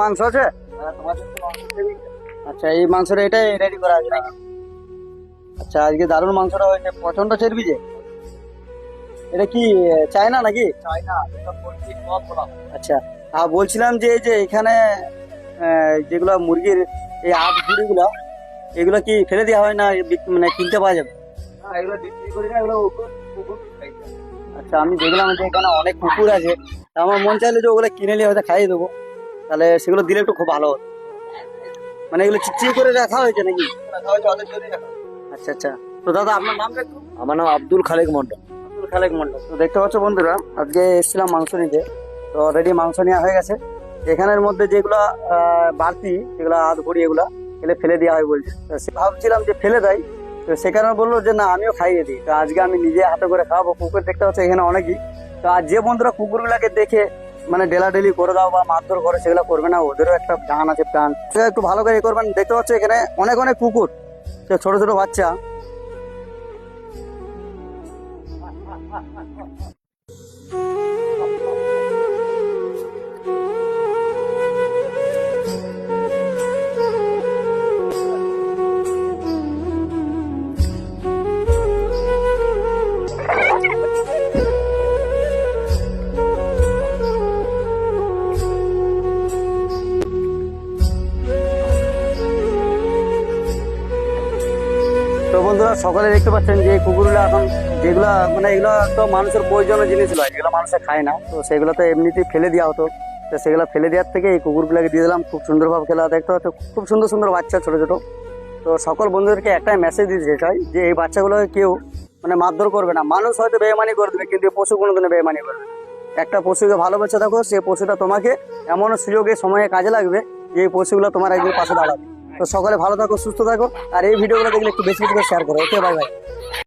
মাংস আছে? আচ্ছা, এই মাংসটা এটাই রেডি করা আছে নাকি? আচ্ছা, আজকে দারুণ মাংসটা হয়েছে, প্রচন্ড চর্বি যে। এটা কি চায়না নাকি? আচ্ছা, আর বলছিলাম যে এই যে এখানে যেগুলো মুরগির এই হাড় গুলো, এগুলো কি ফেলে দেওয়া হয় না মানে কিনতে পাওয়া যাবে? আচ্ছা, আমি দেখলাম যে এখানে অনেক কুকুর আছে, তা আমার মন চাইলে যে ওগুলো কিনে নিয়ে হয়তো খাইয়ে দেবো, তাহলে সেগুলো দিলে একটু খুব ভালো হতো। মানে এগুলো চিচিয়ে করে রাখা হয়েছে নাকি? আচ্ছা আচ্ছা, তো দাদা আপনার নামটা একটু? আমার নাম আব্দুল খালেক মন্ডল। আব্দুল খালেক মন্ডল। তো দেখতে পাচ্ছ বন্ধুরা, আজকে এসেছিলাম মাংস নিতে, তো অলরেডি মাংস নেওয়া হয়ে গেছে। এখানের মধ্যে যেগুলো বাড়তি, যেগুলো হাত ভরি, এগুলো ফেলে দেওয়া হয় বলছে। তো ভাবছিলাম যে ফেলে দেয়, তো সে কারণে বললো যে না, আমিও খাইয়ে দিই। তো আজকে আমি নিজে হাতে করে খাওয়াবো। কুকুর দেখতে পাচ্ছ এখানে অনেকই। তো আর যে বন্ধুরা কুকুরগুলাকে দেখে মানে ডেলাডেলি করে দাও বা মারধর করে, সেগুলো করবে না। ওদেরও একটা জান আছে, প্রাণ, সেটা একটু ভালো করে করবেন। দেখতে পাচ্ছ এখানে অনেক অনেক কুকুর, ছোট ছোট বাচ্চা। তো বন্ধুরা, সকলে দেখতে পাচ্ছেন যে কুকুরগুলো এখন যেগুলা মানে এগুলো তো মানুষের প্রয়োজনীয় জিনিস নয়, যেগুলো মানুষে খায় না, তো সেগুলো তো এমনিতেই ফেলে দেওয়া হতো। তো সেগুলো ফেলে দেওয়ার থেকে এই কুকুরগুলোকে দিয়ে দিলাম। খুব সুন্দরভাবে খেলা, দেখতে পাচ্ছ খুব সুন্দর সুন্দর বাচ্চা, ছোট ছোট। তো সকল বন্ধুদেরকে একটাই মেসেজ দিতে চাই যে এই বাচ্চাগুলোকে কেউ মানে মারধর করবে না। মানুষ হয়তো বেইমানি করে দেবে, কিন্তু পশু কোনোদিনও বেইমানি করবে না। একটা পশুকে ভালোবেসে দেখো, সে পশুটা তোমাকে এমন সুযোগে সময়ে কাজে লাগবে যে এই পশুগুলো তোমার একদিন পাশে দাঁড়াবে। তো সকলে ভালো থাকো, সুস্থ থাকো, আর এই ভিডিওগুলো দেখলে একটু বেশি বেশি করে শেয়ার করো। ওকে, বাই বাই।